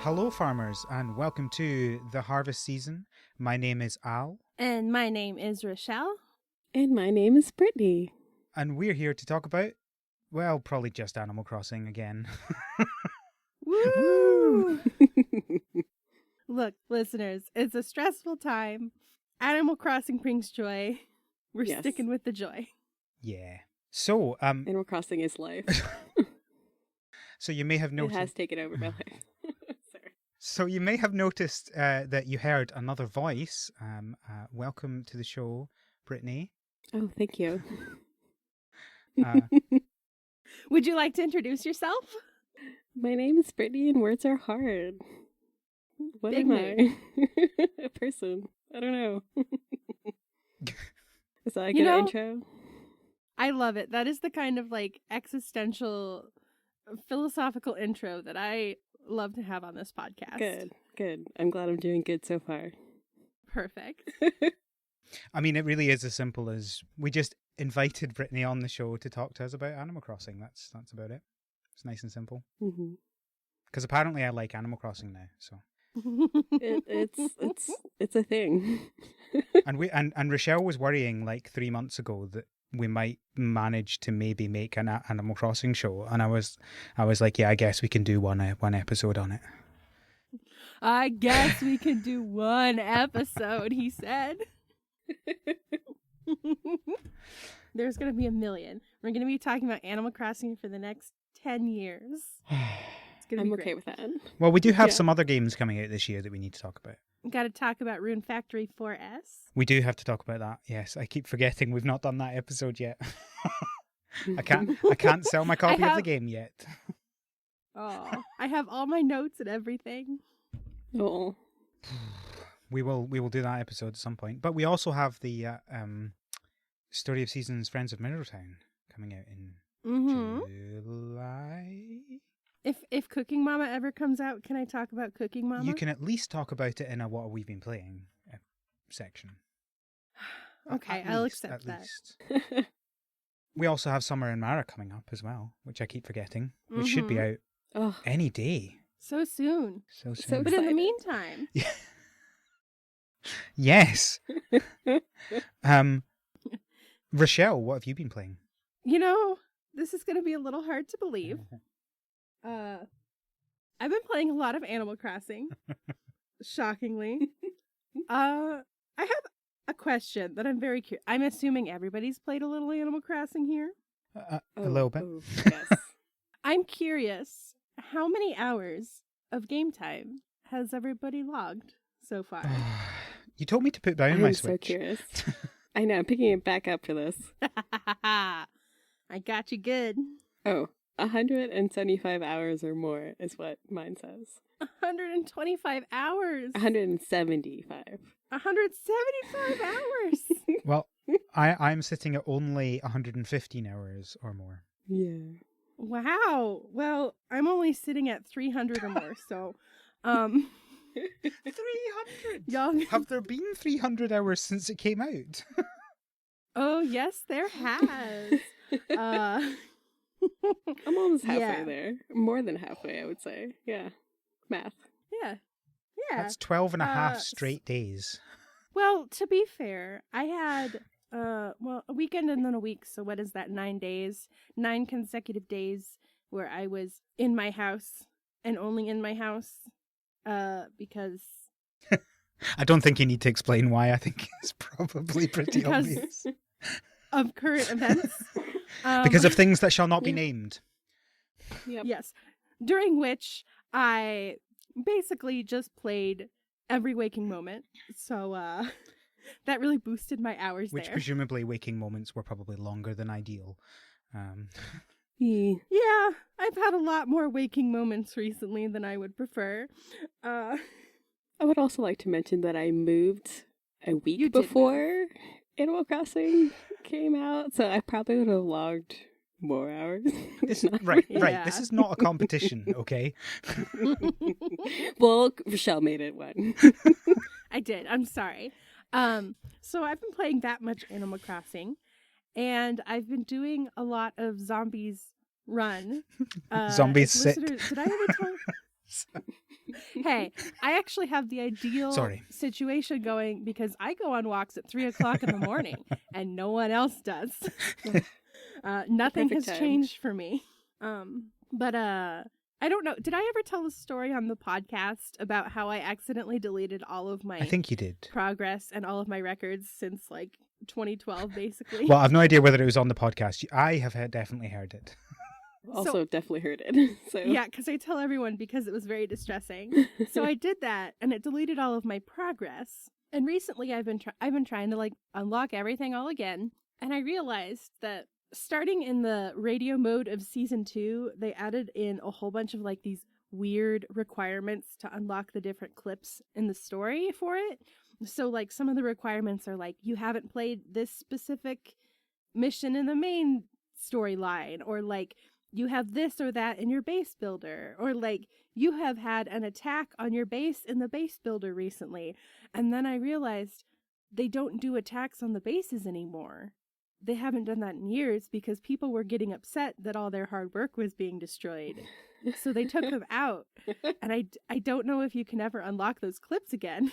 Hello, farmers, and welcome to the harvest season. My name is Al. And my name is Raschelle. And my name is Britney. And we're here to talk about, well, probably just Animal Crossing again. Woo! Look, listeners, it's a stressful time. Animal Crossing brings joy. We're sticking with the joy. Yeah. So, Animal Crossing is life. So you may have noticed... It has taken over my life. Sorry. So you may have noticed that you heard another voice. Welcome to the show, Britney. Oh, thank you. Would you like to introduce yourself? My name is Britney and words are hard. What Big am I? A person. I don't know. Is that a good intro? I love it. That is the kind of existential, philosophical intro that I love to have on this podcast. Good. I'm glad I'm doing good so far. Perfect. I mean, it really is as simple as we just invited Britney on the show to talk to us about Animal Crossing. That's about it. It's nice and simple. Because apparently I like Animal Crossing now, so... It's a thing. and Raschelle was worrying 3 months ago that we might manage to maybe make an Animal Crossing show, and I was like, yeah, I guess we can do one episode on it. I guess we can do one episode, he said. There's gonna be 1 million. We're gonna be talking about Animal Crossing for the next 10 years. I'm okay with that. Well, we do have some other games coming out this year that we need to talk about. Got to talk about Rune Factory 4S. We do have to talk about that. Yes, I keep forgetting we've not done that episode yet. I can't sell my copy of the game yet. Oh, I have all my notes and everything. Oh, we will do that episode at some point. But we also have the Story of Seasons Friends of Middletown coming out in July. If Cooking Mama ever comes out, can I talk about Cooking Mama? You can at least talk about it in a What We've Been Playing section. Okay, I'll accept that. We also have Summer in Mara coming up as well, which I keep forgetting, which should be out any day. So soon. So soon. But in the meantime. Yes. Raschelle, what have you been playing? This is going to be a little hard to believe. I've been playing a lot of Animal Crossing, shockingly. I have a question that I'm very curious. I'm assuming everybody's played a little Animal Crossing here. A little bit. Yes. I'm curious, how many hours of game time has everybody logged so far? You told me to put down my Switch. I'm so curious. I know, I'm picking it back up for this. I got you good. Oh. 175 hours or more is what mine says. 125 hours. 175. 175 hours. Well, I'm sitting at only 115 hours or more. Yeah. Wow. Well, I'm only sitting at 300 or more, so 300. Young. Have there been 300 hours since it came out? Oh, yes, there has. I'm almost halfway there. More than halfway, I would say. Yeah. Math. Yeah. That's 12 and a half straight days. Well, to be fair, I had, a weekend and then a week. So what is that? 9 days, 9 consecutive days where I was in my house and only in my house, because... I don't think you need to explain why. I think it's probably pretty obvious. Of current events. Because of things that shall not be named. Yep. Yes. During which I basically just played every waking moment. So that really boosted my hours Which there. Presumably waking moments were probably longer than ideal. Yeah, I've had a lot more waking moments recently than I would prefer. I would also like to mention that I moved a week before Animal Crossing came out, so I probably would have logged more hours. Right. This is not a competition, okay? Well, Raschelle made it one. I did. I'm sorry. So I've been playing that much Animal Crossing, and I've been doing a lot of Zombies Run. Zombies Sick. Did I ever tell? Hey, I actually have the ideal situation going because I go on walks at 3:00 in the morning and no one else does. Nothing has changed for me. But I don't know. Did I ever tell a story on the podcast about how I accidentally deleted all of my I think you did. progress and all of my records since like 2012, basically? Well, I've no idea whether it was on the podcast. I have definitely heard it. Also definitely heard it. So yeah, because I tell everyone because it was very distressing. So I did that and it deleted all of my progress. And recently I've been trying to like unlock everything all again. And I realized that starting in the radio mode of season 2, they added in a whole bunch of like these weird requirements to unlock the different clips in the story for it. So like some of the requirements are like, you haven't played this specific mission in the main storyline, or like you have this or that in your base builder, or like you have had an attack on your base in the base builder recently. And then I realized they don't do attacks on the bases anymore. They haven't done that in years because people were getting upset that all their hard work was being destroyed. So they took them out. And I don't know if you can ever unlock those clips again.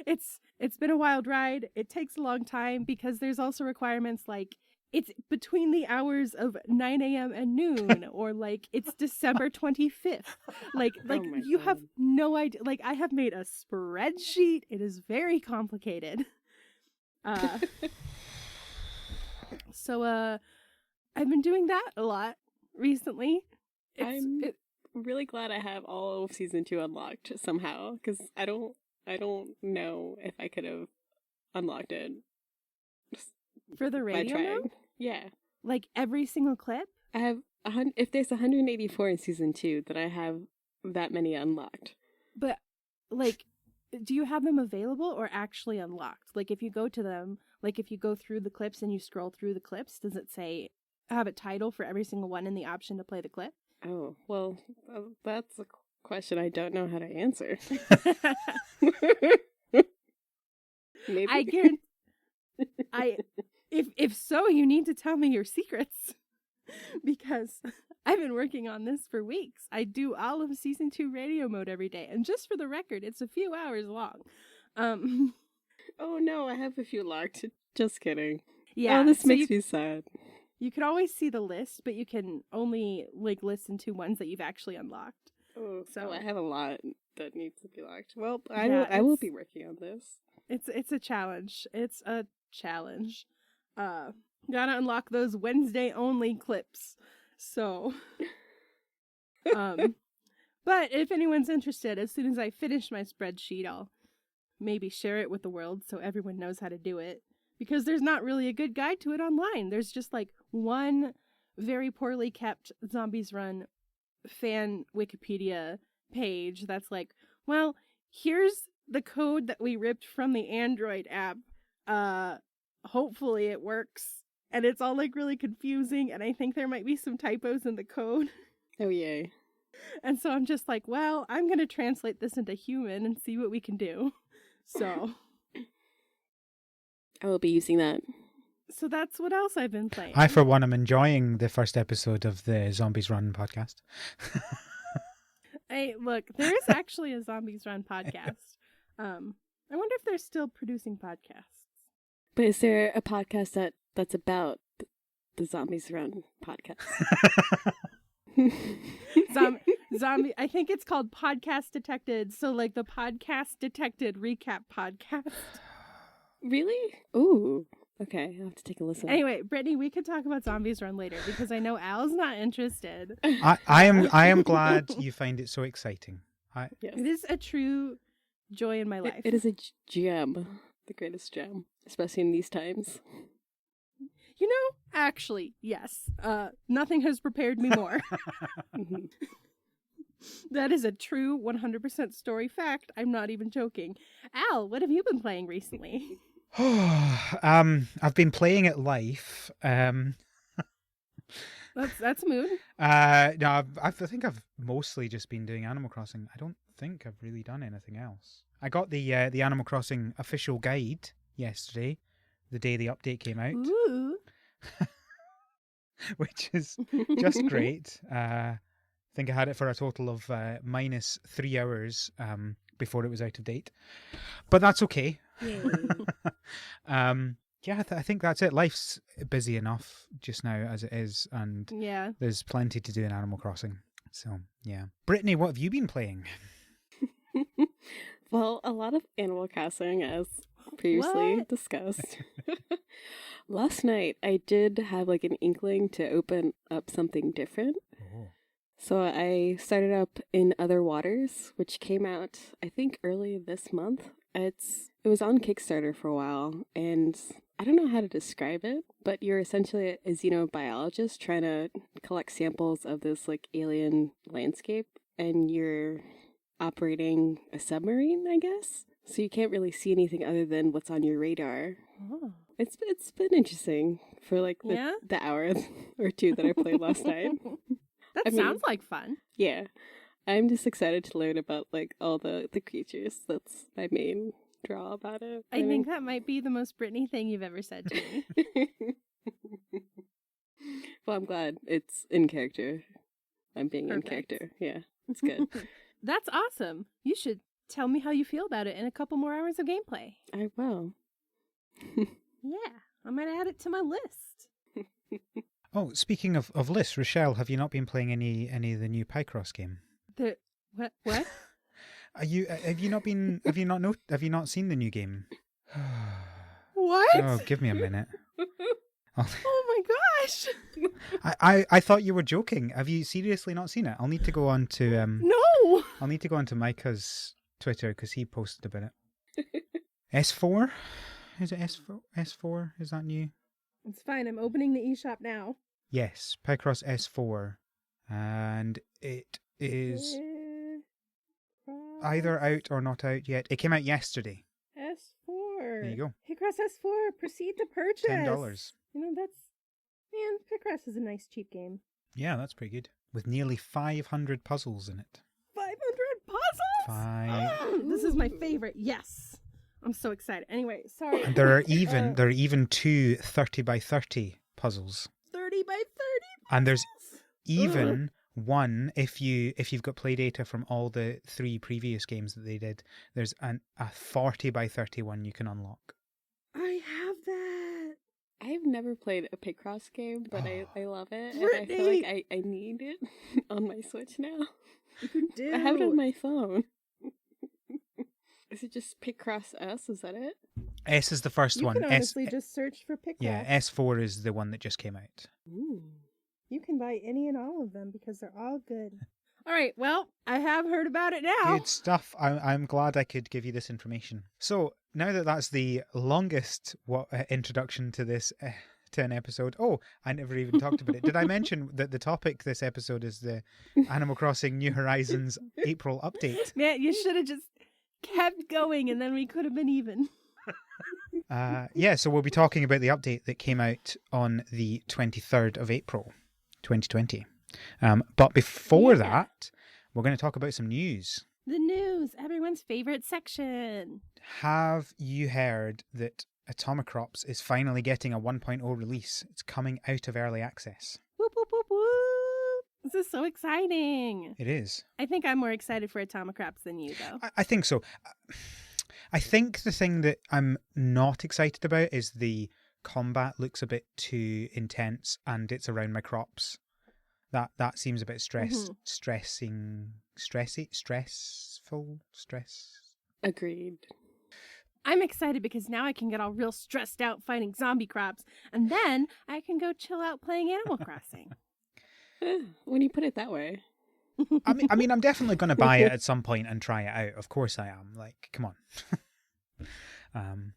It's been a wild ride. It takes a long time because there's also requirements like it's between the hours of 9 a.m. and noon, or like it's December 25th. Like you God. Have no idea. Like I have made a spreadsheet. It is very complicated. So I've been doing that a lot recently. I'm really glad I have all of season 2 unlocked somehow, because I don't know if I could have unlocked it for the radio mode? Yeah, like every single clip. I have if there's 184 in season 2, then I have that many unlocked. But like, do you have them available or actually unlocked? Like if you go to them, like if you go through the clips and you scroll through the clips, does it say have a title for every single one and the option to play the clip? Oh, well, that's a question I don't know how to answer. Maybe. I guarantee. If so, you need to tell me your secrets, because I've been working on this for weeks. I do all of season 2 radio mode every day, and just for the record, it's a few hours long. Oh no, I have a few locked. Just kidding. Yeah, oh, this makes me sad. You can always see the list, but you can only like listen to ones that you've actually unlocked. Oh, so I have a lot that needs to be locked. Well, I will be working on this. It's a challenge. It's a challenge. Gotta unlock those Wednesday only clips. So, but if anyone's interested, as soon as I finish my spreadsheet, I'll maybe share it with the world so everyone knows how to do it. Because there's not really a good guide to it online. There's just like one very poorly kept Zombies Run fan Wikipedia page that's like, well, here's the code that we ripped from the Android app. Hopefully it works. And it's all like really confusing, and I think there might be some typos in the code. Oh yay. And so I'm just like, well, I'm going to translate this into human and see what we can do. So I will be using that. So that's what else I've been playing. I, for one, am enjoying the first episode of the Zombies Run podcast. Hey, look, there is actually a Zombies Run podcast. I wonder if they're still producing podcasts. But is there a podcast that's about the Zombies Run podcast? Zombie. I think it's called Podcast Detected. So like the Podcast Detected recap podcast. Really? Ooh. Okay, I'll have to take a listen. Anyway, Brittany, we could talk about Zombies Run later because I know Al's not interested. I am glad you find it so exciting. Yes. It is a true joy in my life. It is a gem. The greatest gem. Especially in these times. You know, actually, yes. Nothing has prepared me more. That is a true 100% story fact. I'm not even joking. Al, what have you been playing recently? I've been playing at Life. That's mood. No, I think I've mostly just been doing Animal Crossing. I don't think I've really done anything else. I got the Animal Crossing official guide yesterday, the day the update came out. Ooh. Which is just great. I think I had it for a total of minus 3 hours before it was out of date. But that's okay. Yeah, I think that's it. Life's busy enough just now as it is, and there's plenty to do in Animal Crossing. So, yeah. Brittany, what have you been playing? Well, a lot of Animal Crossing, as previously discussed. Last night, I did have like an inkling to open up something different. Oh. So I started up In Other Waters, which came out, I think, early this month. It was on Kickstarter for a while, and I don't know how to describe it, but you're essentially a xenobiologist trying to collect samples of this like alien landscape, and you're operating a submarine, I guess. So you can't really see anything other than what's on your radar. Oh. It's been interesting for like the hour or two that I played last night. That sounds like fun. Yeah. I'm just excited to learn about like all the creatures. That's my main draw about it. I think that might be the most Britney thing you've ever said to me. Well, I'm glad it's in character. I'm being in character. Yeah, it's good. That's awesome. You should tell me how you feel about it in a couple more hours of gameplay. I will. Yeah, I might add it to my list. Oh, speaking of lists, Raschelle, have you not been playing any of the new Picross game? The what? Have you not seen the new game? What? Oh, give me a minute. Oh my gosh! I thought you were joking. Have you seriously not seen it? I'll need to go on to No. I'll need to go on to Micah's Twitter because he posted about it. S4? Is it S4? S4? Is that new? It's fine. I'm opening the eShop now. Yes, Picross S4, and it is either out or not out yet. It came out yesterday. S4. There you go. Picross S4. Proceed to purchase. $10. Picross is a nice cheap game. Yeah, that's pretty good. With nearly 500 puzzles in it. 500 puzzles? This is my favorite. Yes. I'm so excited. Anyway, sorry. And there are even two 30 by 30 puzzles. 30 by 30 puzzles? And there's even one, if you've got play data from all the 3 previous games that they did, there's a 40 by 30 one you can unlock. I have that. I've never played a Picross game, but I love it. Brittany! And I feel like I need it on my Switch now. You do. I have it on my phone. Is it just Picross S? Is that it? S is the first one. You can honestly just search for Picross. Yeah, S4 is the one that just came out. Ooh. You can buy any and all of them because they're all good. All right, well, I have heard about it now. Good stuff. I'm glad I could give you this information. So, now that that's the longest introduction to this to an episode. Oh, I never even talked about it. Did I mention that the topic this episode is the Animal Crossing New Horizons April update? Man, you should have just kept going and then we could have been even. So we'll be talking about the update that came out on the 23rd of April, 2020. But before that, we're going to talk about some news. The news, everyone's favorite section. Have you heard that Atomicrops is finally getting a 1.0 release? It's coming out of early access. Whoop, whoop, whoop, whoop. This is so exciting. It is. I think I'm more excited for Atomicrops than you, though. I think so. I think the thing that I'm not excited about is the combat looks a bit too intense and it's around my crops. That seems a bit stressful. Agreed. I'm excited because now I can get all real stressed out fighting zombie crops, and then I can go chill out playing Animal Crossing. When you put it that way. I mean, I'm definitely going to buy it at some point and try it out. Of course I am. Like, come on.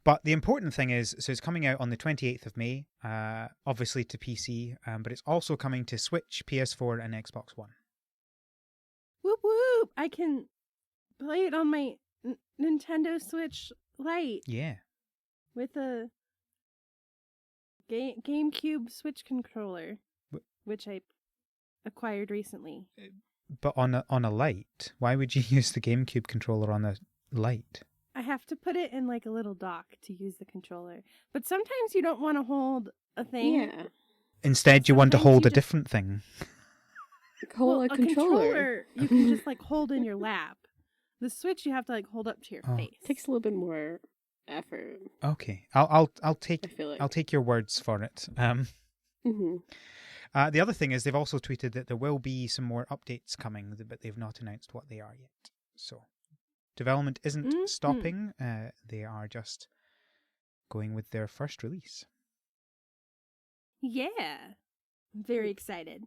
But the important thing is, so it's coming out on the 28th of May, obviously to PC, but it's also coming to Switch, PS4, and Xbox One. Whoop whoop! I can play it on my Nintendo Switch Lite. Yeah. With a GameCube Switch controller, which I acquired recently. But on a Lite? Why would you use the GameCube controller on a Lite? I have to put it in like a little dock to use the controller. But sometimes you don't want to hold a thing. Yeah. Instead, you want to hold a different thing. a controller. You can just like hold in your lap. The Switch you have to like hold up to your face. It takes a little bit more effort. Okay, I'll take I'll take your words for it. Mm-hmm. The other thing is they've also tweeted that there will be some more updates coming, but they've not announced what they are yet. So development isn't stopping. They are just going with their first release. Yeah. I'm very excited.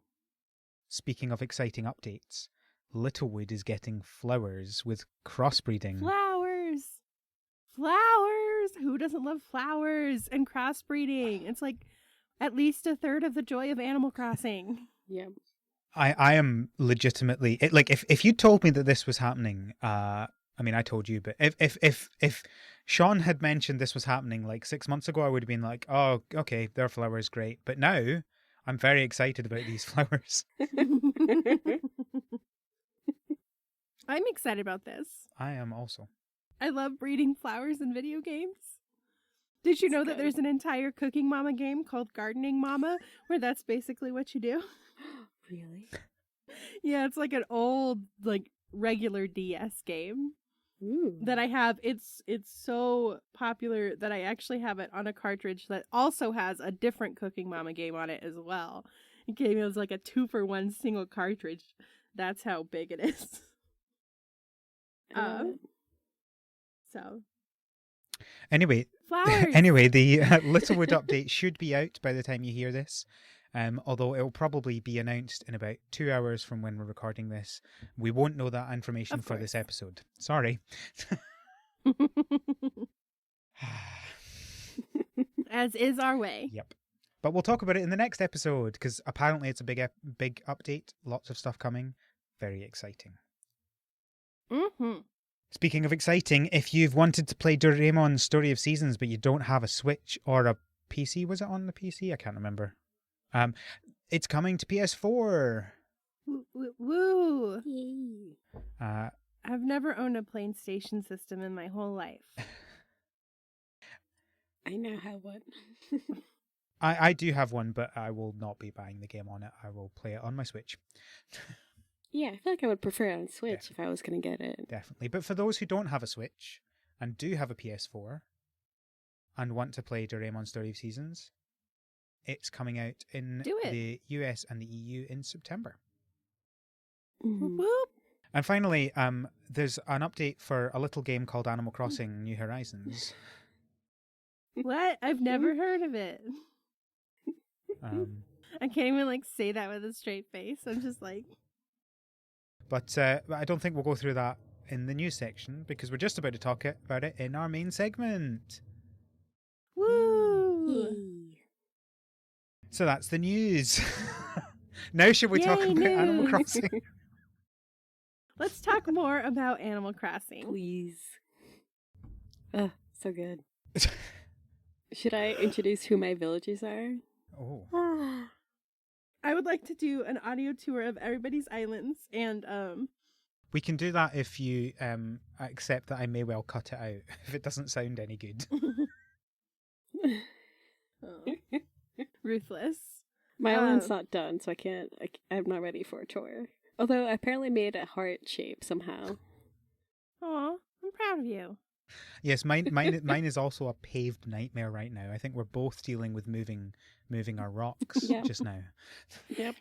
Speaking of exciting updates, Littlewood is getting flowers with crossbreeding. Flowers! Who doesn't love flowers and crossbreeding? It's like at least a third of the joy of Animal Crossing. Yeah. I am legitimately if you told me that this was happening, I mean I told you, but if Sean had mentioned this was happening like 6 months ago, I would have been like, oh, okay, their flowers, great. But now I'm very excited about these flowers. I'm excited about this. I am also. I love breeding flowers in video games. Did you know that there's an entire Cooking Mama game called Gardening Mama, where that's basically what you do? Really? Yeah, it's like an old, like, regular DS game. Ooh. That I have. It's so popular that I actually have it on a cartridge that also has a different Cooking Mama game on it as well. It came as like a 2-for-1 single cartridge. That's how big it is. So. Anyway, flowers. The Littlewood update should be out by the time you hear this. Although it will probably be announced in about 2 hours from when we're recording this. We won't know that information for this episode. Sorry. As is our way. Yep. But we'll talk about it in the next episode, because apparently it's a big update. Lots of stuff coming. Very exciting. Mm-hmm. Speaking of exciting, if you've wanted to play Doraemon's Story of Seasons, but you don't have a Switch or a PC, was it on the PC? I can't remember. It's coming to PS4. Woo! I've never owned a PlayStation system in my whole life. I now have one. I do have one, but I will not be buying the game on it. I will play it on my Switch. Yeah, I feel like I would prefer it on Switch if I was going to get it. Definitely. But for those who don't have a Switch and do have a PS4 and want to play Doraemon's Story of Seasons, it's coming out in the US and the EU in September. Mm-hmm. Whoop. And finally, there's an update for a little game called Animal Crossing New Horizons. What? I've never heard of it. I can't even like say that with a straight face. I'm just like... But I don't think we'll go through that in the news section, because we're just about to talk about it in our main segment. Woo! Yay. So that's the news. Now should we talk about Animal Crossing? Let's talk more about Animal Crossing. Please. So good. Should I introduce who my villagers are? Oh. I would like to do an audio tour of everybody's islands, and we can do that if you accept that I may well cut it out if it doesn't sound any good. Ruthless. My island's not done, so I'm not ready for a tour. Although I apparently made a heart shape somehow. Aw, I'm proud of you. Yes, mine is also a paved nightmare right now. I think we're both dealing with moving our rocks just now. Yep.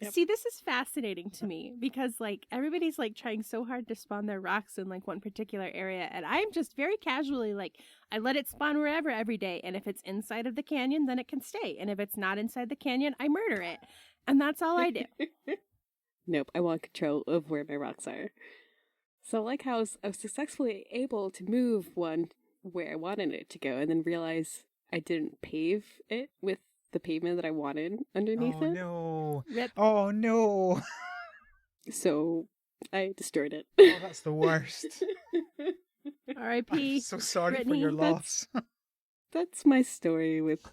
See, this is fascinating to me because like everybody's like trying so hard to spawn their rocks in like one particular area, and I'm just very casually like I let it spawn wherever every day, and if it's inside of the canyon, then it can stay, and if it's not inside the canyon, I murder it, and that's all I do. Nope, I want control of where my rocks are. So like how I was successfully able to move one where I wanted it to go, and then realize I didn't pave it with the pavement that I wanted underneath it. No. Rip. Oh no. So I destroyed it. Oh, that's the worst. R.I.P. I'm so sorry Britney. for your loss. That's my story with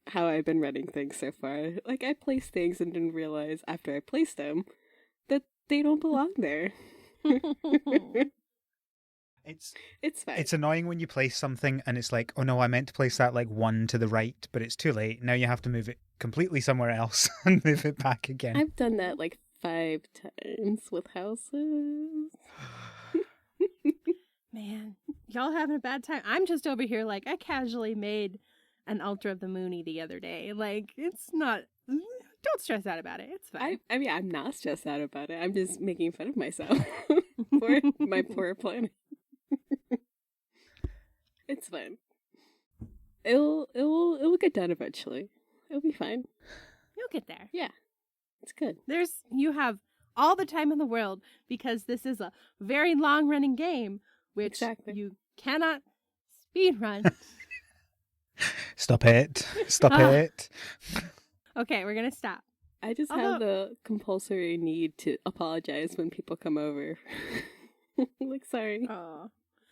how I've been running things so far. Like I placed things and didn't realize after I placed them that they don't belong there. It's fine. It's annoying when you place something and it's like, oh no, I meant to place that like one to the right, but it's too late. Now you have to move it completely somewhere else and move it back again. I've done that like 5 times with houses. Man, y'all having a bad time. I'm just over here like I casually made an Ultra of the Moony the other day. Like, it's not... Don't stress out about it. It's fine. I mean, I'm not stressed out about it. I'm just making fun of myself for my poor planning. It's fine. It'll get done eventually. It'll be fine. You'll get there. Yeah, it's good. You have all the time in the world because this is a very long running game, which you cannot speed run. Stop it. Stop it. Okay, we're gonna stop. I just have the compulsory need to apologize when people come over. Like, sorry.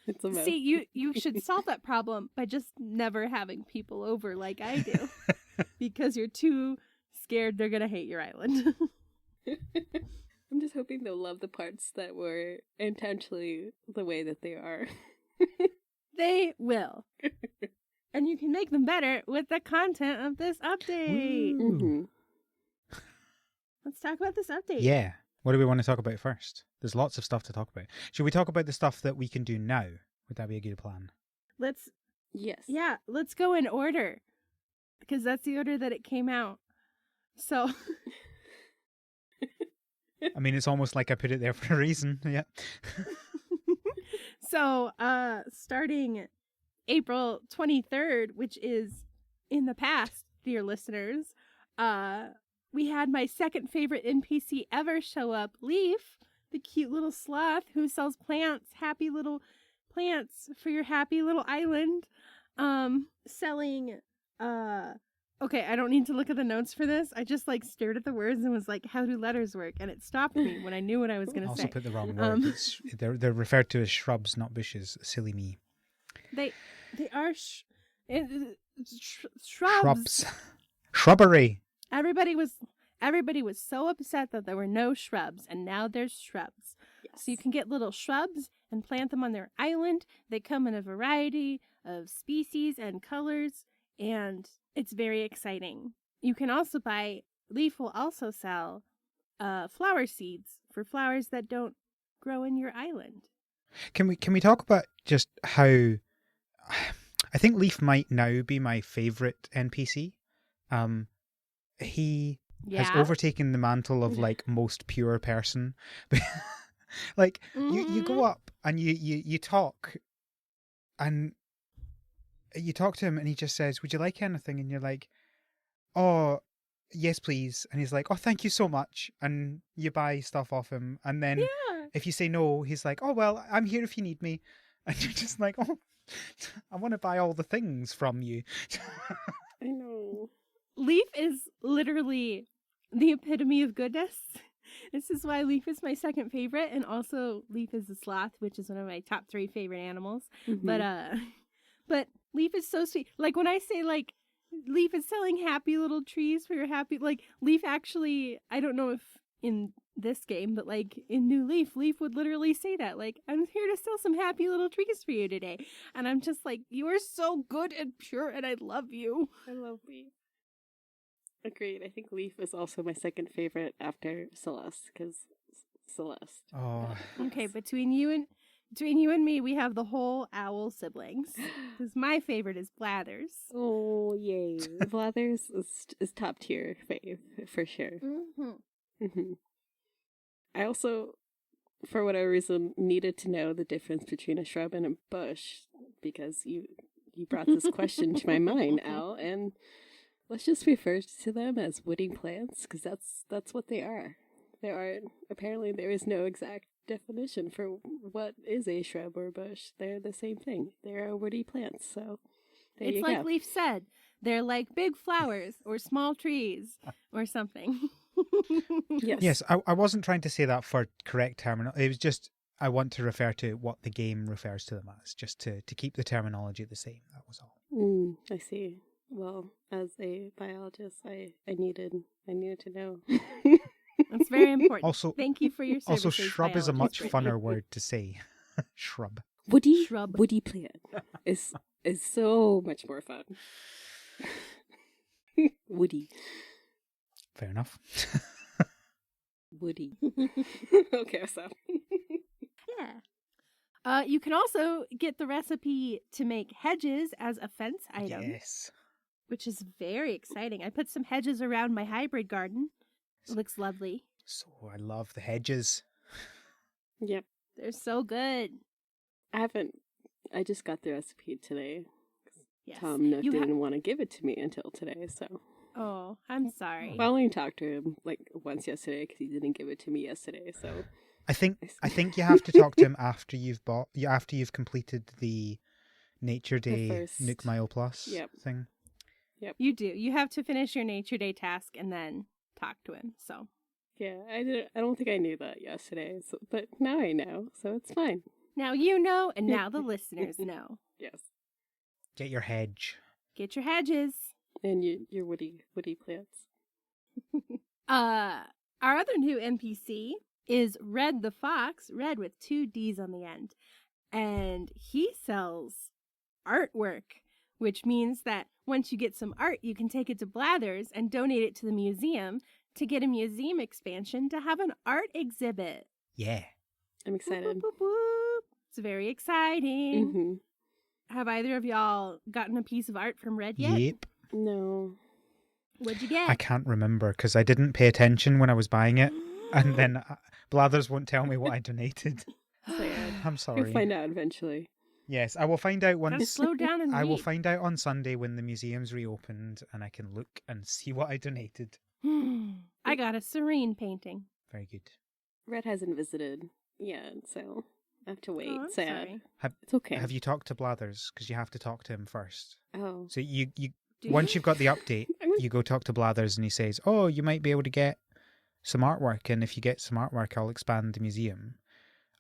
It's a mess. See, you should solve that problem by just never having people over like I do. Because you're too scared they're gonna hate your island. I'm just hoping they'll love the parts that were intentionally the way that they are. They will. And you can make them better with the content of this update. Mm-hmm. Let's talk about this update. Yeah. What do we want to talk about first? There's lots of stuff to talk about. Should we talk about the stuff that we can do now? Would that be a good plan? Yes. Yeah, let's go in order. Because that's the order that it came out. So... I mean, it's almost like I put it there for a reason. Yeah. So, starting April 23rd, which is in the past, dear listeners, we had my second favorite NPC ever show up, Leif, the cute little sloth who sells plants, happy little plants for your happy little island, selling, okay, I don't need to look at the notes for this. I just stared at the words and was like, how do letters work? And it stopped me when I knew what I was going to say. Also put the wrong word. They're referred to as shrubs, not bushes. Silly me. They are shrubs. Shrubbery. Everybody was so upset that there were no shrubs, and now there's shrubs. Yes. So you can get little shrubs and plant them on their island. They come in a variety of species and colors, and it's very exciting. You can also Leif will also sell flower seeds for flowers that don't grow in your island. Can we talk about just how I think Leif might now be my favorite NPC. He has overtaken the mantle of most pure person. You go up and you talk, and you talk to him and he just says, would you like anything? And you're like, oh, yes, please. And he's like, oh, thank you so much. And you buy stuff off him. And then if you say no, he's like, oh, well, I'm here if you need me. And you're just like, oh, I want to buy all the things from you. I know. Leif is literally the epitome of goodness. This is why Leif is my second favorite. And also Leif is a sloth, which is one of my top 3 favorite animals. Mm-hmm. But Leif is so sweet. Like when I say Leif is selling happy little trees for your happy, Leif actually, I don't know if in this game, but in New Leaf, Leif would literally say that, I'm here to sell some happy little trees for you today. And I'm just like, you are so good and pure and I love you. I love Leif. Agreed. I think Leif is also my second favorite after Celeste, because Celeste. Oh. Okay, between you and me, we have the whole owl siblings. Because my favorite is Blathers. Oh, yay. Blathers is top tier fave, for sure. Mm-hmm. Mm-hmm. I also, for whatever reason, needed to know the difference between a shrub and a bush, because you brought this question to my mind, Al, and let's just refer to them as woody plants, because that's what they are. Apparently there is no exact definition for what is a shrub or bush. They're the same thing. They're woody plants, so there you go. It's like Leif said, they're like big flowers or small trees or something. Yes, I wasn't trying to say that for correct terminology. It was just, I want to refer to what the game refers to them as, just to keep the terminology the same. That was all. I see. Well, as a biologist, I needed to know. That's very important. Also, thank you for your services. Also, shrub is a much funner word to say. Shrub. Woody plant is so much more fun. Woody. Fair enough. Woody. Okay, so. Yeah. You can also get the recipe to make hedges as a fence item. Yes. Which is very exciting. I put some hedges around my hybrid garden. It looks lovely. So I love the hedges. Yep. They're so good. I just got the recipe today. Yes. Tom Nook didn't want to give it to me until today, so. Oh, I'm sorry. I only talked to him like once yesterday because he didn't give it to me yesterday, so. I think you have to talk to him after you've completed the Nature Day Nook Mile Plus thing. Yep. You do. You have to finish your Nature Day task and then talk to him. So. Yeah, I don't think I knew that yesterday, but now I know, so it's fine. Now you know, and now the listeners know. Yes. Get your hedge. Get your hedges. And your woody plants. Our other new NPC is Red the Fox, Red with 2 D's on the end. And he sells artwork, which means that once you get some art, you can take it to Blathers and donate it to the museum to get a museum expansion to have an art exhibit. Yeah. I'm excited. Boop, boop, boop, boop. It's very exciting. Mm-hmm. Have either of y'all gotten a piece of art from Red yet? Yep. No. What'd you get? I can't remember because I didn't pay attention when I was buying it. And then Blathers won't tell me what I donated. I'm sorry. You'll find out eventually. Yes, I will find out once. Gotta slow down and read. I will find out on Sunday when the museum's reopened and I can look and see what I donated. I got a Serene painting. Very good. Red hasn't visited yet, so I have to wait. Oh, I'm Sad. sorry. It's okay. Have you talked to Blathers? Because you have to talk to him first. Oh. So once you've got the update, you go talk to Blathers and he says, oh, you might be able to get some artwork. And if you get some artwork, I'll expand the museum.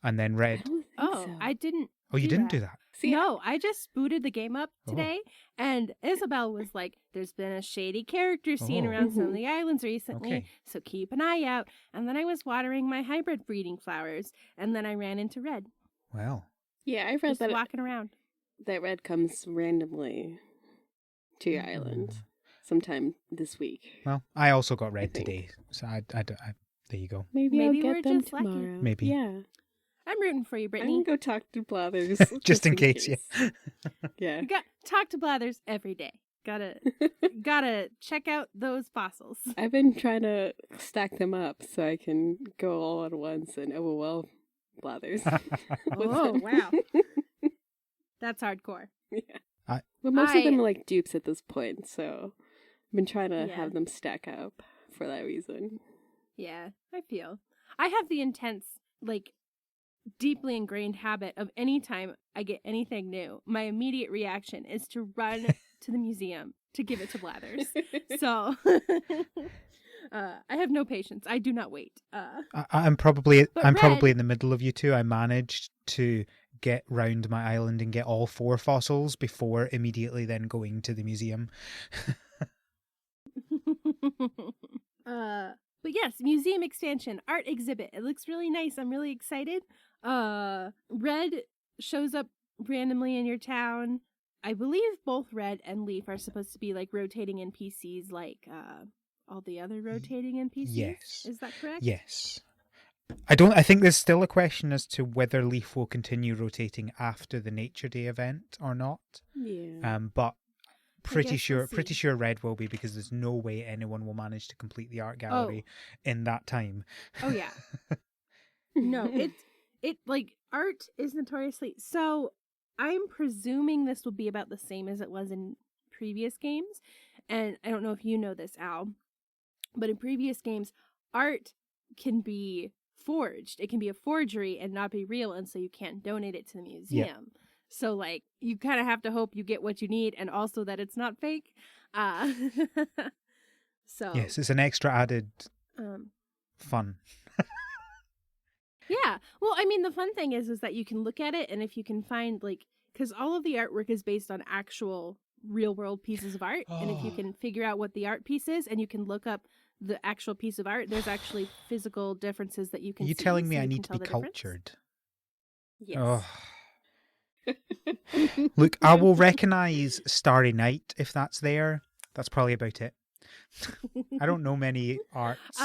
And then Red. I didn't. Oh, you didn't do that? See, no, I just booted the game up today, and Isabel was like, there's been a shady character seen around some of the islands recently, so keep an eye out. And then I was watering my hybrid breeding flowers, and then I ran into Red. Well. Yeah, I read just that. Walking around. That Red comes randomly to your island sometime this week. Well, I also got Red today, so I there you go. Maybe I'll we're get them just tomorrow. lucky. Maybe. Yeah. I'm rooting for you, I'm Brittany. going to go talk to Blathers. just in case, yeah. Yeah. You got talk to Blathers every day. Gotta check out those fossils. I've been trying to stack them up so I can go all at once and Blathers. Oh, wow. That's hardcore. Yeah. But most of them are like dupes at this point, so I've been trying to have them stack up for that reason. Yeah, I feel. I have the intense, deeply ingrained habit of any time I get anything new, my immediate reaction is to run to the museum to give it to Blathers. So I have no patience. I do not wait. I'm probably in the middle of you two. I managed to get round my island and get all 4 fossils before immediately then going to the museum. But yes, museum expansion, art exhibit. It looks really nice. I'm really excited. Red shows up randomly in your town. I believe both Red and Leif are supposed to be rotating NPCs like all the other rotating NPCs. Yes. Is that correct? Yes. I think there's still a question as to whether Leif will continue rotating after the Nature Day event or not. Yeah. But pretty sure Red will be, because there's no way anyone will manage to complete the art gallery in that time. Oh yeah. No, it art is notoriously so. I'm presuming this will be about the same as it was in previous games, and I don't know if you know this, Al, but in previous games, art can be forged. It can be a forgery and not be real, and so you can't donate it to the museum. Yeah. So, you kind of have to hope you get what you need and also that it's not fake. So yes, it's an extra added fun. Yeah. Well, I mean, the fun thing is that you can look at it, and if you can find, because all of the artwork is based on actual real-world pieces of art, and if you can figure out what the art piece is, and you can look up the actual piece of art, there's actually physical differences that you can see. Are you telling me so I need to be cultured? Yes. Oh. Look, I will recognise Starry Night if that's there. That's probably about it. I don't know many arts.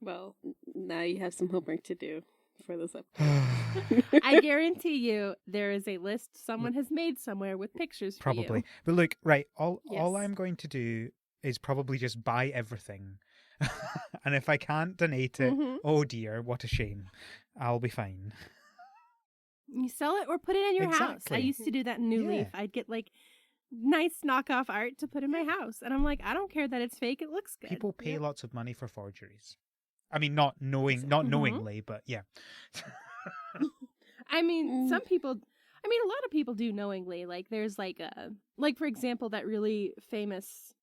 Well, now you have some homework to do for this episode. I guarantee you there is a list someone has made somewhere with pictures for you. Probably. But look, right, all Yes. I'm going to do is probably just buy everything. And if I can't donate it, oh dear, what a shame. I'll be fine. You sell it or put it in your house. I Exactly. used to do that in New Leaf. I'd get like nice knockoff art to put in my house. And I'm like, I don't care that it's fake. It looks good. People pay lots of money for forgeries. I mean, not knowingly, but yeah. I mean, some people, a lot of people do knowingly. Like there's for example, that really famous,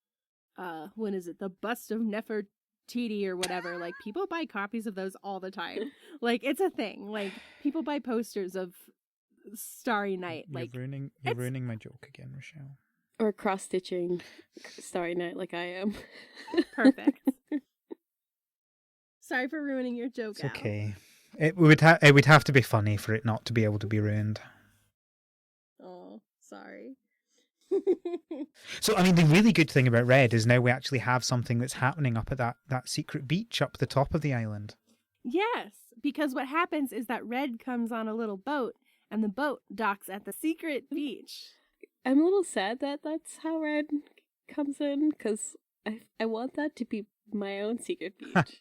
when is it? The Bust of Nefertiti or whatever. Like people buy copies of those all the time. Like it's a thing. Like people buy posters of Starry Night. You're ruining my joke again, Raschelle. Or cross-stitching Starry Night like I am. Perfect. Sorry for ruining your joke. It's okay. It would have to be funny for it not to be able to be ruined. Oh, sorry. So, I mean, the really good thing about Red is now we actually have something that's happening up at that secret beach up the top of the island. Yes, because what happens is that Red comes on a little boat, and the boat docks at the secret beach. I'm a little sad that that's how Red comes in, because I want that to be my own secret beach.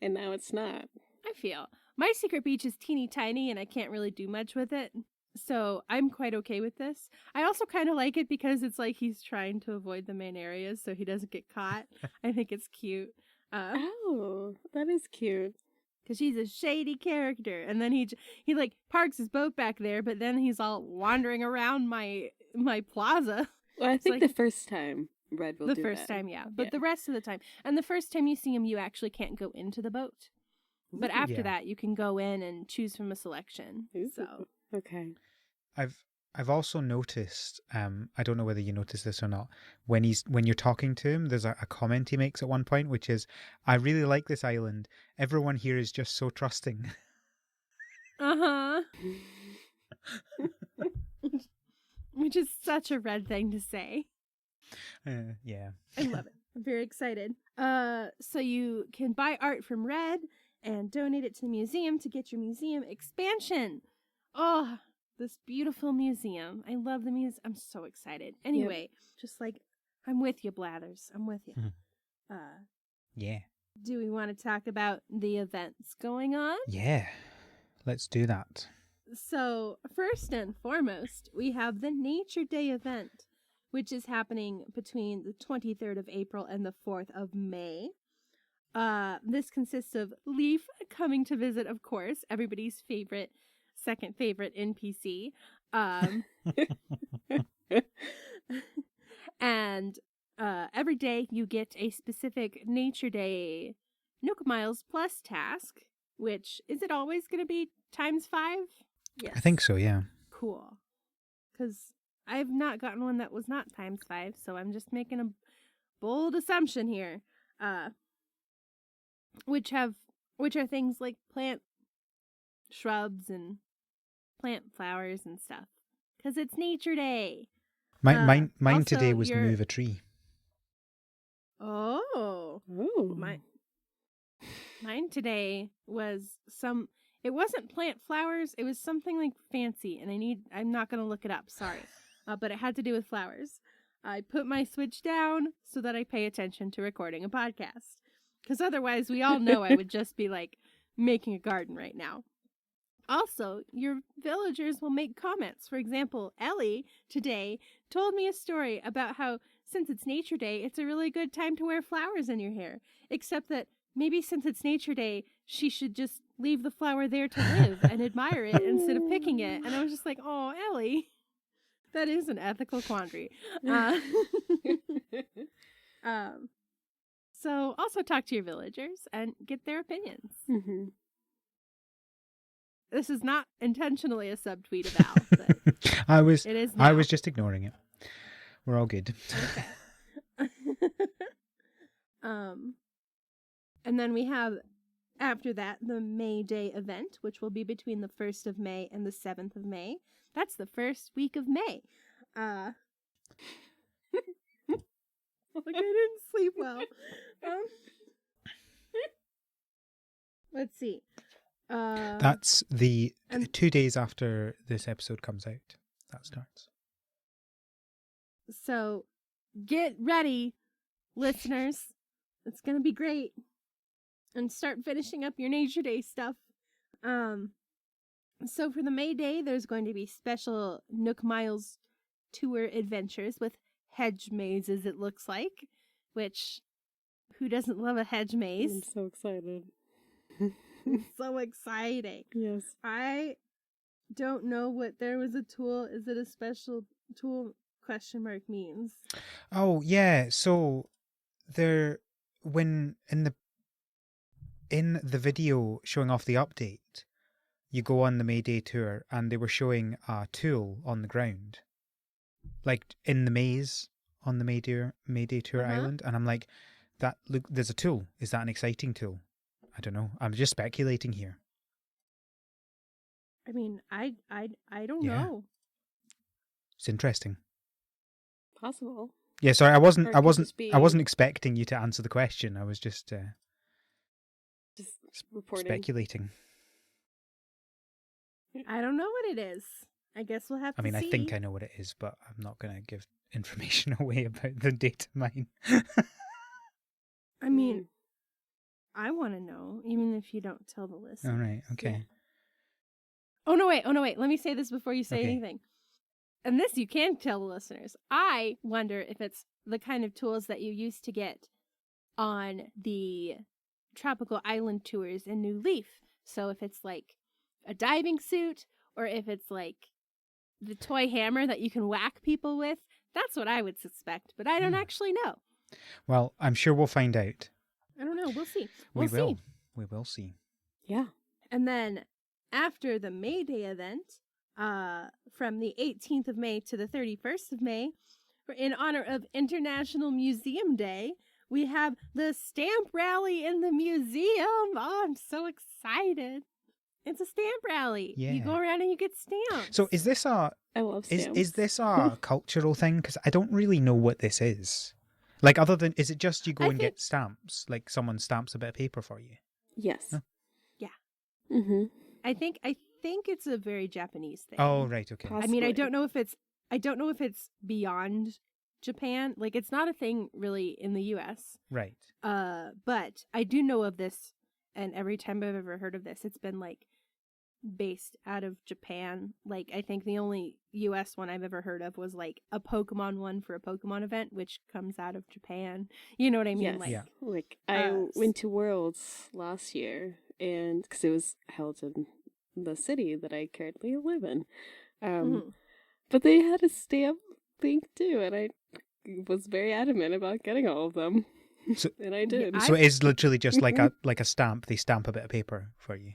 And now it's not. I feel. My secret beach is teeny tiny and I can't really do much with it. So I'm quite okay with this. I also kind of like it because it's like he's trying to avoid the main areas so he doesn't get caught. I think it's cute. Oh, that is cute. Because he's a shady character. And then he like parks his boat back there, but then he's all wandering around my plaza. Well, I think like, the first time Red will do that. The first time, yeah. But the rest of the time. And the first time you see him, you actually can't go into the boat. But after that, you can go in and choose from a selection. Ooh. So okay. I've also noticed, I don't know whether you noticed this or not, when you're talking to him, there's a comment he makes at one point, which is, I really like this island. Everyone here is just so trusting. Uh-huh. Which is such a Red thing to say. Yeah. I love it. I'm very excited. So you can buy art from Red and donate it to the museum to get your museum expansion. Oh, this beautiful museum. I love the museum. I'm so excited. Anyway, just like, I'm with you, Blathers. I'm with you. Yeah. Do we want to talk about the events going on? Yeah. Let's do that. So, first and foremost, we have the Nature Day event, which is happening between the 23rd of April and the 4th of May. This consists of Leif coming to visit, of course, everybody's second favorite NPC. And every day you get a specific Nature Day Nook Miles Plus task, which, is it always going to be times 5? Yes. I think so, yeah. Cool. Because I've not gotten one that was not times 5, so I'm just making a bold assumption here. Which are things like plant shrubs and plant flowers and stuff. Because it's Nature Day. Mine also, today was move a tree. Oh. Ooh. Mine today was it wasn't plant flowers, it was something like fancy, and I'm not going to look it up, sorry. But it had to do with flowers. I put my Switch down so that I pay attention to recording a podcast. Because otherwise, we all know I would just be like making a garden right now. Also, your villagers will make comments. For example, Ellie today told me a story about how, since it's Nature Day, it's a really good time to wear flowers in your hair. Except that maybe since it's Nature Day, she should just leave the flower there to live and admire it instead of picking it. And I was just like, oh, Ellie, that is an ethical quandary. So also talk to your villagers and get their opinions. Mm-hmm. This is not intentionally a subtweet of Al. But I was it is now. I was just ignoring it. We're all good. Okay. And then we have, after that, the May Day event, which will be between the 1st of May and the 7th of May. That's the first week of May. Like I didn't sleep well. Let's see. That's the 2 days after this episode comes out. That starts. So get ready, listeners. It's going to be great. And start finishing up your Nature Day stuff. So for the May Day, there's going to be special Nook Miles tour adventures with hedge mazes, it looks like. Which, who doesn't love a hedge maze? I'm so excited. It's so exciting. Yes. I don't know what there was a tool. Is it a special tool? ? Means. Oh yeah, so there when in the video showing off the update, you go on the Mayday tour and they were showing a tool on the ground, like in the maze on the Mayday tour island, and I'm like, that look, there's a tool. Is that an exciting tool? I don't know. I'm just speculating here. I mean, I don't know. It's interesting. Possible. Yeah, sorry, I wasn't expecting you to answer the question. I was just reporting. Speculating. I don't know what it is. I guess we'll have to see. I think I know what it is, but I'm not going to give information away about the data mine. I mean, I want to know, even if you don't tell the listeners. All right, okay. Yeah. Oh, no, wait. Let me say this before you say anything. And this you can tell the listeners. I wonder if it's the kind of tools that you used to get on the tropical island tours in New Leaf. So if it's like a diving suit, or if it's like the toy hammer that you can whack people with, that's what I would suspect. But I don't actually know. Well, I'm sure we'll find out. I don't know. We'll see. We will. We will see. Yeah. And then after the May Day event, from the 18th of May to the 31st of May, in honor of International Museum Day, we have the stamp rally in the museum. Oh, I'm so excited. It's a stamp rally. Yeah. You go around and you get stamps. So is this I love stamps. Is this a cultural thing? Because I don't really know what this is. Like, other than, is it just you go and get stamps? Like, someone stamps a bit of paper for you? Yes. Huh? Yeah. Mm-hmm. I think it's a very Japanese thing. Oh, right, okay. Possibly. I mean, I don't know if it's beyond Japan. Like, it's not a thing really in the US. Right. But I do know of this, and every time I've ever heard of this, it's been like based out of Japan. Like, I think the only US one I've ever heard of was like a Pokemon one for a Pokemon event, which comes out of Japan. You know what I mean? Yes. Like, Yeah. Like, I went to Worlds last year, and because it was held in the city that I currently live in. But they had a stamp thing too, and I was very adamant about getting all of them. So, and I did. So it is literally just like a stamp. They stamp a bit of paper for you.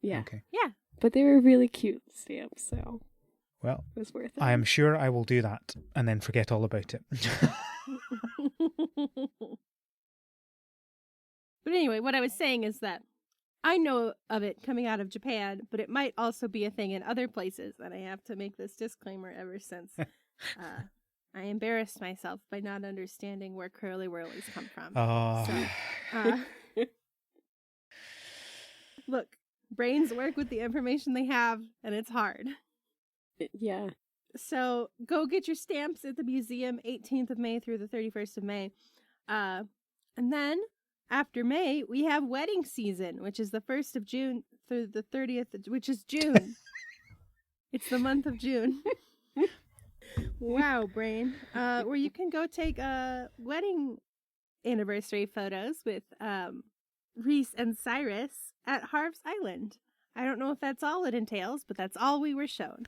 Yeah. Okay. Yeah. But they were really cute stamps, so Well, it was worth it. I am sure I will do that and then forget all about it. But anyway, what I was saying is that I know of it coming out of Japan, but it might also be a thing in other places, and I have to make this disclaimer ever since I embarrassed myself by not understanding where curly whirlies come from. Oh. So, look, brains work with the information they have, and it's hard. Yeah. So go get your stamps at the museum, 18th of May through the 31st of May. And then after May, we have wedding season, which is the 1st of June through the 30th, which is June. It's the month of June. Wow, brain. Where you can go take wedding anniversary photos with Reese and Cyrus at Harv's Island. I don't know if that's all it entails, but that's all we were shown.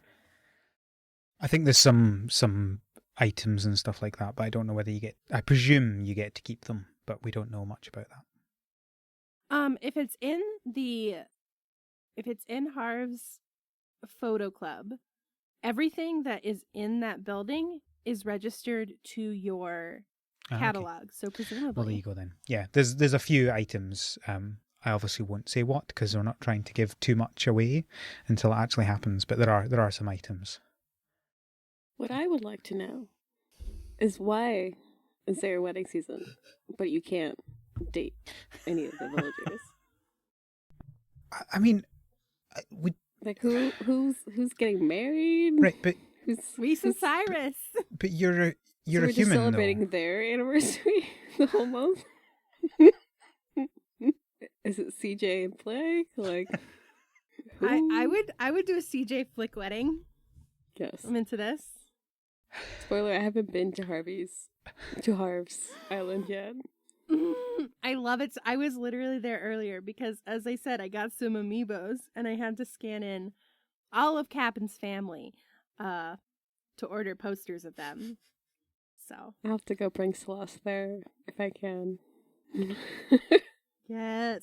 I think there's some items and stuff like that, but I don't know whether you get. I presume you get to keep them, but we don't know much about that. If it's in Harv's photo club, everything that is in that building is registered to your catalog. Okay. So presumably, well, there you go then. Yeah, there's a few items. I obviously won't say what because we're not trying to give too much away until it actually happens. But there are some items. What I would like to know is why is there a wedding season, but you can't date any of the villagers? I mean, we Like who's getting married? right, but Reese and Cyrus. but you're a so we're human just celebrating though. their anniversary the whole month. Is it CJ and Flick? Like, I would do a CJ Flick wedding. Yes. I'm into this. Spoiler: I haven't been to Harv's Island yet. I love it. I was literally there earlier because, as I said, I got some amiibos and I had to scan in all of Cap'n's family to order posters of them. So I'll have to go bring Celeste there if I can. yes.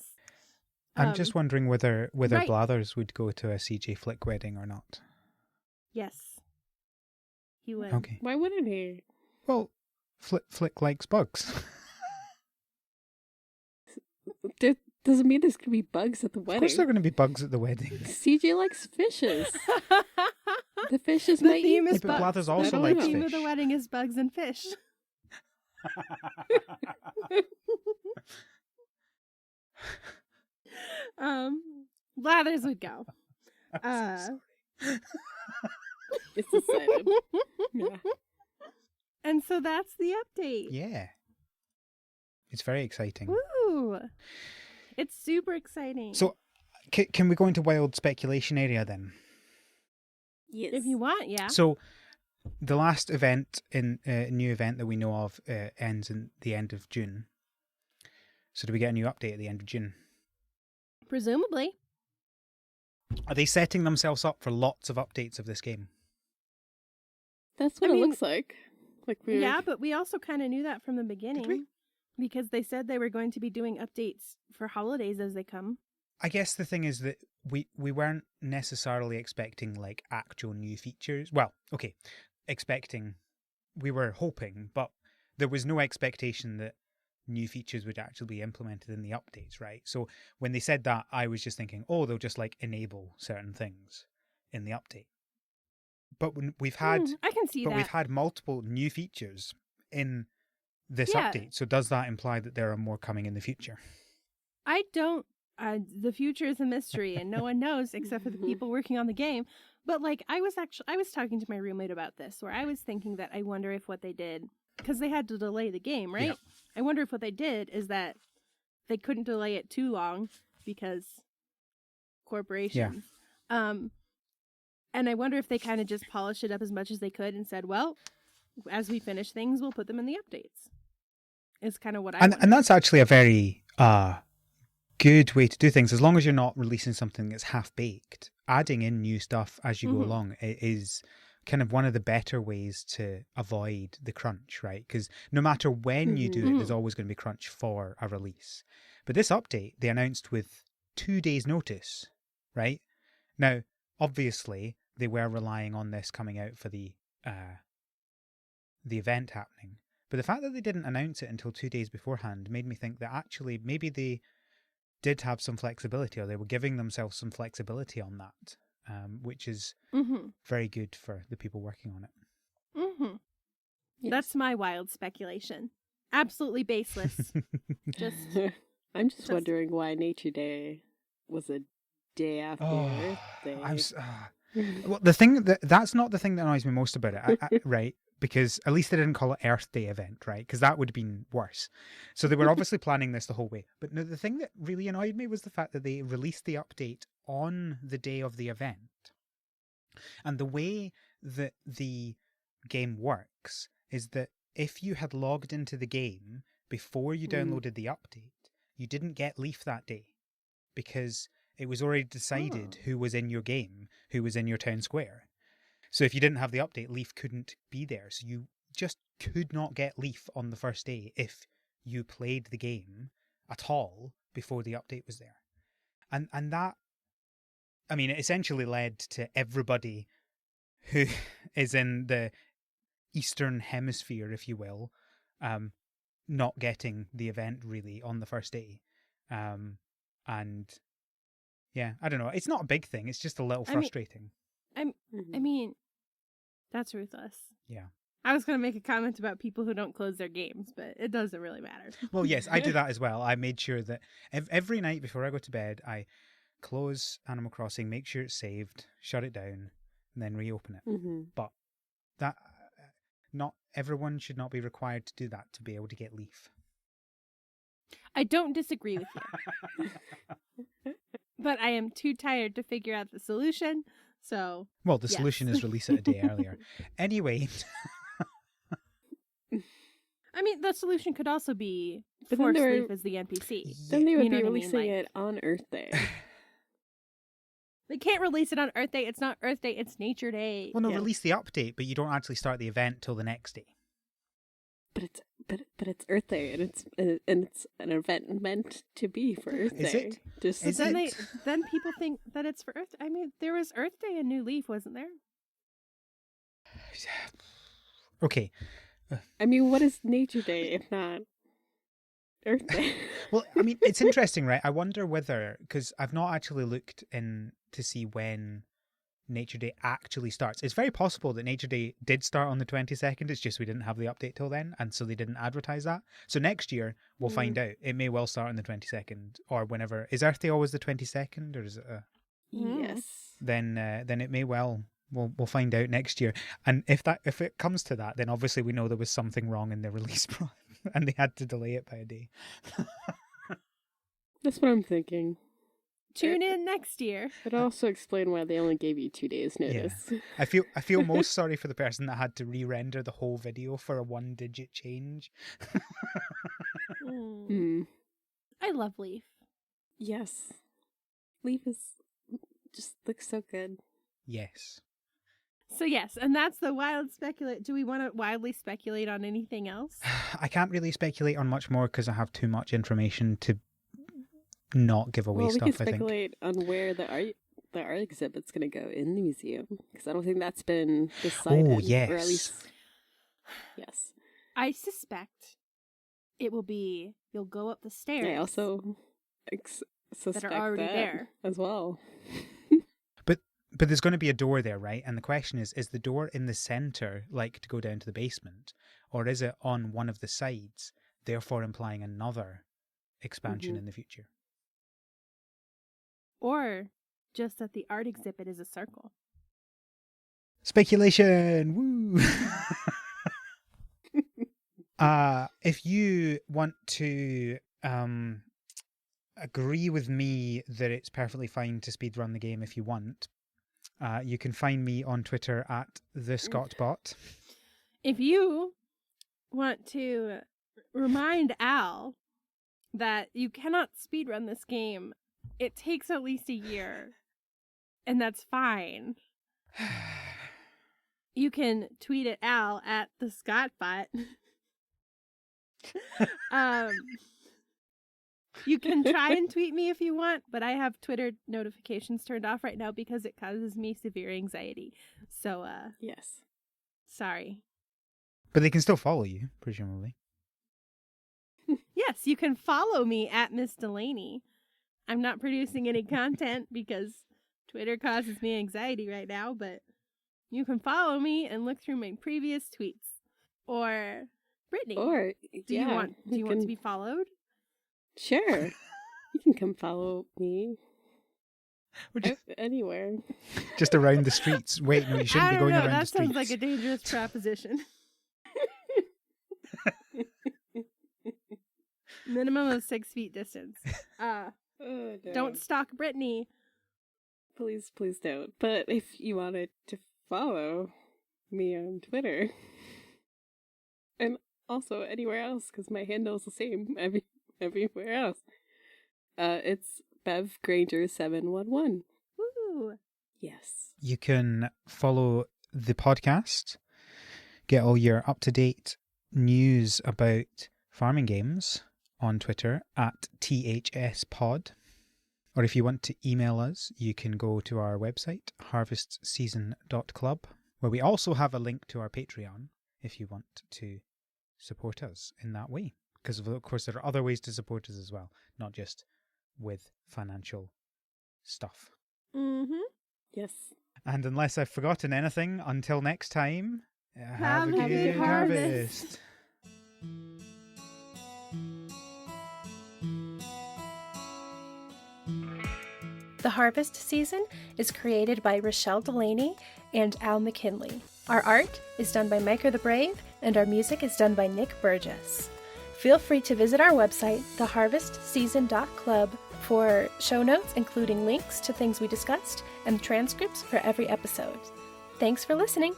I'm just wondering whether right. Blathers would go to a CJ Flick wedding or not. Yes. He would. Okay. Why wouldn't he? Well, Flick likes bugs. Doesn't mean there's going to be bugs at the wedding. Of course there are going to be bugs at the wedding. CJ likes fishes. The fishes The might theme eat is the bugs. Blathers also likes The theme fish. of the wedding is bugs and fish. Blathers would go. It's decided. Yeah. And so that's the update. Yeah. It's very exciting. Woo! It's super exciting. So, can we go into wild speculation area then? Yes. If you want, yeah. So, the last event, new event that we know of, ends in the end of June. So, do we get a new update at the end of June? Presumably. Are they setting themselves up for lots of updates of this game? That's what I it mean, looks like. Yeah, but we also kind of knew that from the beginning. Did we? Because they said they were going to be doing updates for holidays as they come. I guess the thing is that we weren't necessarily expecting like actual new features. Well, okay, we were hoping, but there was no expectation that new features would actually be implemented in the updates, right? So when they said that, I was just thinking, oh, they'll just like enable certain things in the update. But when we've had, I can see that. But we've had multiple new features in this Yeah. update. So does that imply that there are more coming in the future? I don't. The future is a mystery, and no one knows except for the people working on the game. But like, I was talking to my roommate about this, where I was thinking that I wonder if what they did, because they had to delay the game, right? Yeah. I wonder if what they did is that they couldn't delay it too long because corporations. Yeah. And I wonder if they kind of just polished it up as much as they could and said, well, as we finish things, we'll put them in the updates. Is kind of what I and that's actually a very good way to do things. As long as you're not releasing something that's half-baked, adding in new stuff as you go along is kind of one of the better ways to avoid the crunch, right? Because no matter when you do it, there's always going to be crunch for a release. But this update, they announced with 2 days' notice, right? Now, obviously, they were relying on this coming out for the event happening. But the fact that they didn't announce it until 2 days beforehand made me think that actually maybe they did have some flexibility, or they were giving themselves some flexibility on that, which is very good for the people working on it. Yes. That's my wild speculation. Absolutely baseless. I'm just wondering why Nature Day was a day after Earth Day. Well, the thing that's not the thing that annoys me most about it, right? Because at least they didn't call it Earth Day event, right? Because that would have been worse. So they were obviously planning this the whole way. But no, the thing that really annoyed me was the fact that they released the update on the day of the event. And the way that the game works is that if you had logged into the game before you downloaded the update, you didn't get Leif that day because it was already decided who was in your game, who was in your town square. So if you didn't have the update, Leif couldn't be there. So you just could not get Leif on the first day if you played the game at all before the update was there. And that, I mean, it essentially led to everybody who is in the Eastern Hemisphere, if you will, not getting the event really on the first day. And yeah, I don't know. It's not a big thing. It's just a little frustrating. I mean, that's ruthless. Yeah. I was going to make a comment about people who don't close their games, but it doesn't really matter. Well, yes, I do that as well. I made sure that every night before I go to bed, I close Animal Crossing, make sure it's saved, shut it down, and then reopen it. Mm-hmm. But that not everyone should not be required to do that to be able to get Leaf. I don't disagree with you. But I am too tired to figure out the solution, so... Well, the solution is release it a day earlier. Anyway... I mean, the solution could also be force Leaf as the NPC. Then they would be releasing it on Earth Day. They can't release it on Earth Day. It's not Earth Day. It's Nature Day. Well, no, release the update, but you don't actually start the event till the next day. But it's Earth Day, and it's an event meant to be for Earth Day. Then people think that it's for Earth. I mean, there was Earth Day in New Leaf, wasn't there? Okay. I mean, what is Nature Day if not Earth Day? Well, I mean, it's interesting, right? I wonder whether, because I've not actually looked in to see when Nature Day actually starts. It's very possible that Nature Day did start on the 22nd. It's just we didn't have the update till then, and so they didn't advertise that. So next year, we'll find out. It may well start on the 22nd, or whenever. Is Earth Day always the 22nd, or is it a... Yes. Then it may well... We'll find out next year, and if it comes to that, then obviously we know there was something wrong in the release, and they had to delay it by a day. That's what I'm thinking. Tune in next year. It also explain why they only gave you 2 days notice. Yeah. I feel most sorry for the person that had to re-render the whole video for a 1-digit change. I love Leaf. Yes, Leaf just looks so good. Yes. So yes, and that's the wild speculate. Do we want to wildly speculate on anything else? I can't really speculate on much more because I have too much information to not give away stuff. We can speculate on where the art exhibit's going to go in the museum, because I don't think that's been decided. Oh yes, or at least yes. I suspect it will be. You'll go up the stairs. I also suspect that are already there as well. But there's going to be a door there, right? And the question is the door in the center, like to go down to the basement, or is it on one of the sides, therefore implying another expansion in the future? Or just that the art exhibit is a circle. Speculation! Woo! If you want to agree with me that it's perfectly fine to speedrun the game if you want, you can find me on Twitter at @thescottbot. If you want to remind Al that you cannot speedrun this game, it takes at least a year, and that's fine. You can tweet at Al at @thescottbot. You can try and tweet me if you want, but I have Twitter notifications turned off right now because it causes me severe anxiety. So, yes. Sorry. But they can still follow you, presumably. Yes, you can follow me at Miss Delaney. I'm not producing any content because Twitter causes me anxiety right now, but you can follow me and look through my previous tweets. Or Brittany. Or do you want to be followed? Sure. You can come follow me. Anywhere. Just around the streets. Wait, no, you shouldn't be going around the streets. That sounds like a dangerous proposition. Minimum of 6 feet distance. Don't stalk Brittany. Please don't. But if you wanted to follow me on Twitter, and also anywhere else, because my handle is the same everywhere else, it's Bev Granger 711. Woo! Yes. You can follow the podcast, get all your up-to-date news about farming games on Twitter at THSpod. Or if you want to email us, you can go to our website, harvestseason.club, where we also have a link to our Patreon if you want to support us in that way. Because, of course, there are other ways to support us as well, not just with financial stuff. Mm-hmm. Yes. And unless I've forgotten anything, until next time, have a good harvest. The Harvest Season is created by Raschelle Delaney and Al McKinley. Our art is done by Micah the Brave, and our music is done by Nick Burgess. Feel free to visit our website, theharvestseason.club, for show notes, including links to things we discussed and transcripts for every episode. Thanks for listening.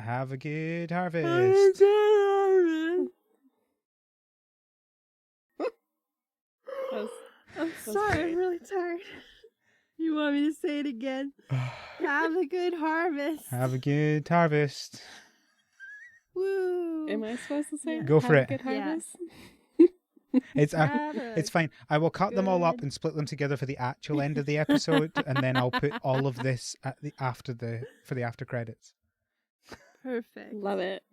Have a good harvest. I'm sorry, I'm really tired. You want me to say it again? Have a good harvest. Have a good harvest. Woo! Am I supposed to say Go for it. Good harvest? It's fine. I will cut them all up and split them together for the actual end of the episode, and then I'll put all of this at the after credits. Perfect. Love it.